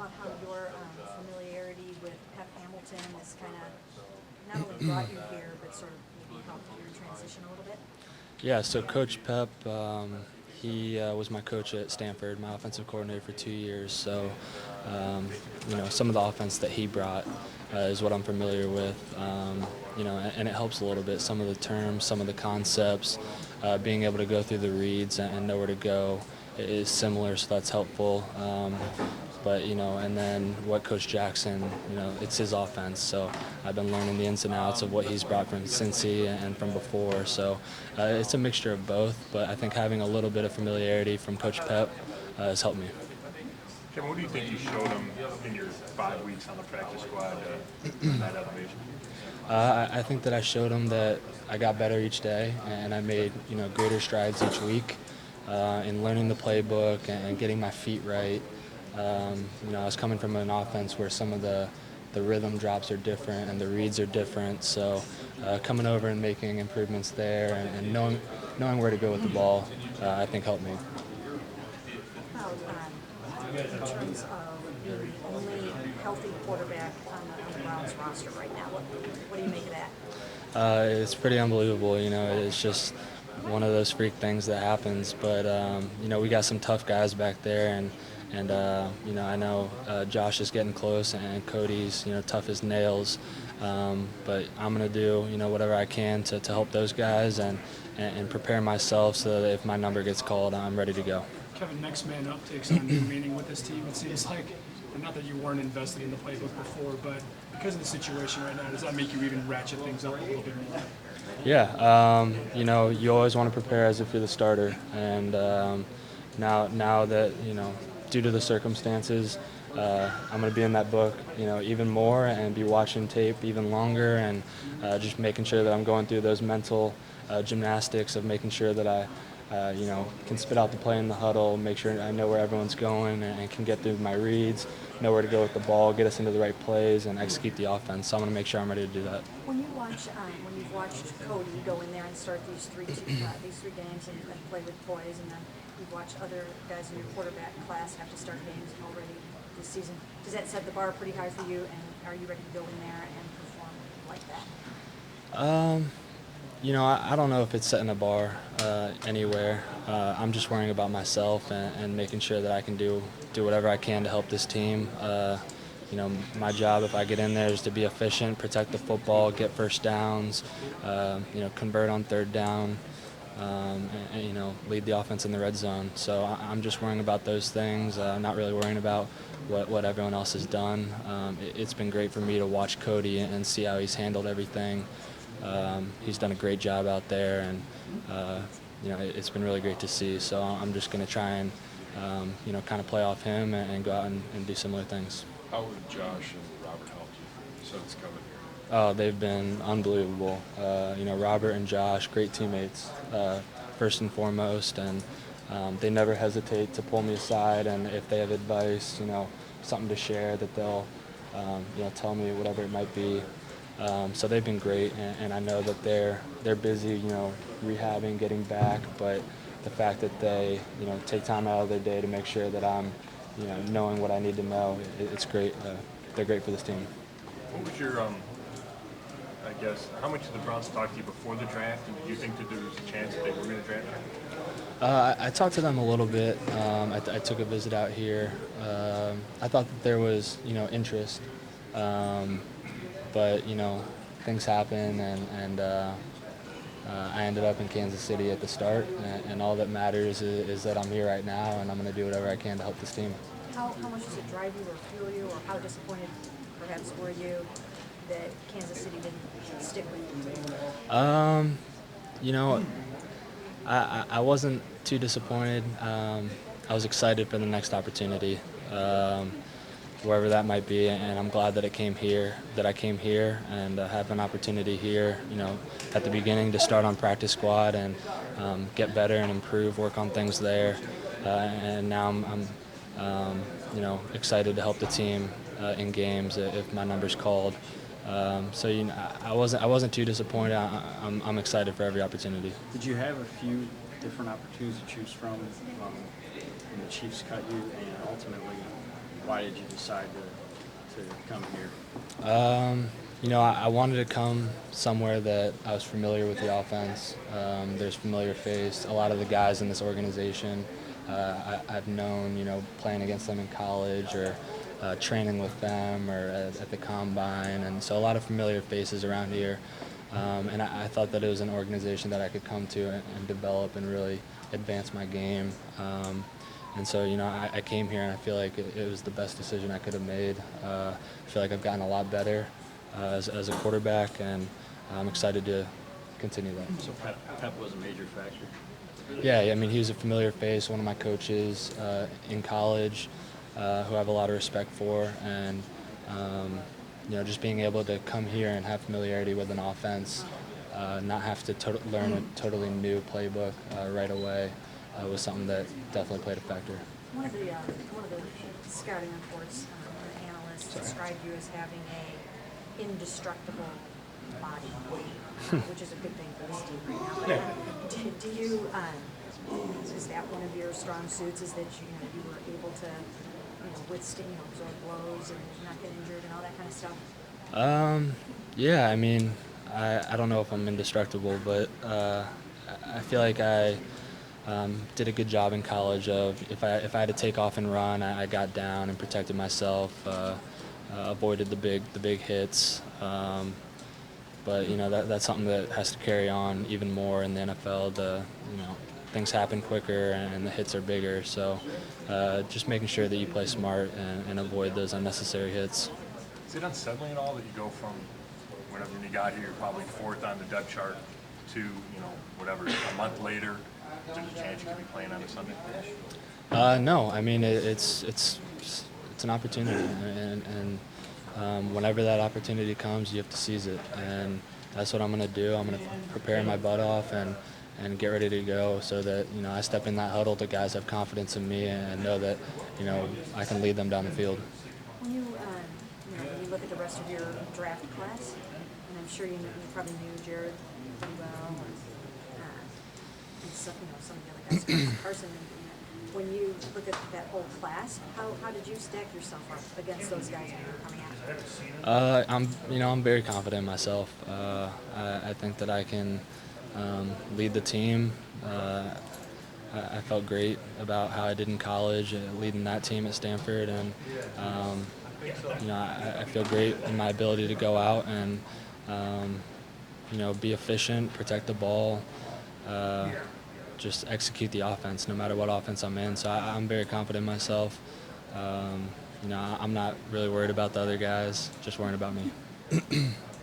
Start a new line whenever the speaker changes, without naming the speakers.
about how your familiarity with Pep Hamilton has kind of not only brought you here, but sort of maybe helped your transition a little bit?
Yeah, so Coach Pep, he was my coach at Stanford, my offensive coordinator for 2 years. So, some of the offense that he brought is what I'm familiar with. And it helps a little bit. Some of the terms, some of the concepts, being able to go through the reads and know where to go is similar, so that's helpful. And then what Coach Jackson, it's his offense. So I've been learning the ins and outs of what he's brought from Cincy and from before. So it's a mixture of both, but I think having a little bit of familiarity from Coach Pep has helped me.
Kevin, what do you think you showed him in your 5 weeks on the practice squad in that elevation?
I think that I showed him that I got better each day, and I made greater strides each week in learning the playbook and getting my feet right. I was coming from an offense where some of the rhythm drops are different and the reads are different. So coming over and making improvements there and knowing where to go with the ball, I think helped me.
Well, in terms of being the only healthy quarterback on the Browns roster right now, what do you make of that?
It's pretty unbelievable. It's just one of those freak things that happens. But we got some tough guys back there, and I know Josh is getting close, and Cody's tough as nails. But I'm gonna do whatever I can to help those guys and prepare myself so that if my number gets called, I'm ready to go.
Kevin, next man up takes on new meaning with this team. It seems like, and not that you weren't invested in the playbook before, but because of the situation right now, does that make you even ratchet things up a little bit more?
Yeah, you always want to prepare as if you're the starter, and now that due to the circumstances, I'm going to be in that book, even more, and be watching tape even longer, and just making sure that I'm going through those mental gymnastics of making sure that I can spit out the play in the huddle, make sure I know where everyone's going and can get through my reads, know where to go with the ball, get us into the right plays, and execute the offense. So I'm going to make sure I'm ready to do that.
When you've watched Cody go in there and start these three games and play with poise, and then you've watched other guys in your quarterback class have to start games already this season, does that set the bar pretty high for you, and are you ready to go in there and perform like that?
I don't know if it's setting a bar anywhere. I'm just worrying about myself and making sure that I can do whatever I can to help this team. My job, if I get in there, is to be efficient, protect the football, get first downs, convert on third down, and lead the offense in the red zone. So I'm just worrying about those things, not really worrying about what everyone else has done. It's been great for me to watch Cody and see how he's handled everything. He's done a great job out there, and it's been really great to see. So I'm just going to try and kind of play off him and go out and do similar things.
How would Josh and Robert help you since coming here?
Oh, they've been unbelievable. Robert and Josh, great teammates, first and foremost, and they never hesitate to pull me aside, and if they have advice, something to share, that they'll tell me whatever it might be. So they've been great, and I know that they're busy, rehabbing, getting back, but the fact that they, take time out of their day to make sure that I'm, knowing what I need to know, it's great. They're great for this team.
What was your, how much did the Browns talk to you before the draft, and did you think that there was a chance that they were going to draft you?
I talked to them a little bit. I took a visit out here. I thought that there was, interest. But things happen, and I ended up in Kansas City at the start, and all that matters is that I'm here right now, and I'm going to do whatever I can to help this team.
How much does it drive you or fuel you, or how disappointed perhaps were you that Kansas City didn't stick with you?
I wasn't too disappointed. I was excited for the next opportunity. Wherever that might be, and I'm glad that I came here, and have an opportunity here, at the beginning to start on practice squad and get better and improve, work on things there, and now I'm excited to help the team in games if my number's called. I wasn't too disappointed. I'm excited for every opportunity.
Did you have a few different opportunities to choose from when the Chiefs cut you, and ultimately why did you decide to come here?
You know, I wanted to come somewhere that I was familiar with the offense. There's familiar face. A lot of the guys in this organization I've known, you know, playing against them in college or training with them or at the combine. And so a lot of familiar faces around here. And I thought that it was an organization that I could come to and develop and really advance my game. And so, you know, I came here and I feel like it was the best decision I could have made. I feel like I've gotten a lot better as a quarterback, and I'm excited to continue that.
So Pep was a major factor.
Yeah, I mean, he was a familiar face, one of my coaches in college, who I have a lot of respect for, and you know, just being able to come here and have familiarity with an offense, not have to learn a totally new playbook right away, was something that definitely played a factor.
One of the scouting reports, an analyst described you as having a indestructible body, which is a good thing for this team right now. But do you, is that one of your strong suits? Is that you were able to withstand, absorb blows and not get injured and all that kind of stuff?
Yeah, I mean, I don't know if I'm indestructible, but I feel like I did a good job in college of if I had to take off and run, I got down and protected myself, avoided the big hits. But you know, that's something that has to carry on even more in the NFL. Things happen quicker and the hits are bigger. So just making sure that you play smart and avoid those unnecessary hits.
Is it unsettling at all that you go from whenever you got here, probably fourth on the depth chart, to whatever a month later, there's a chance you could be playing on a Sunday?
No, I mean it's an opportunity, and whenever that opportunity comes, you have to seize it, and that's what I'm going to do. I'm going to prepare my butt off and get ready to go, so that I step in that huddle, the guys have confidence in me and know that I can lead them down the field.
When you look at the rest of your draft class, and I'm sure you probably knew Jared pretty well, and some of the other guys, Carson. When you look at that whole class, how did you stack yourself up against those guys when you were coming out?
I'm very confident in myself. I think that I can lead the team. I felt great about how I did in college, leading that team at Stanford, and I feel great in my ability to go out and be efficient, protect the ball. Just execute the offense no matter what offense I'm in. So I'm very confident in myself. I'm not really worried about the other guys, just worrying about me.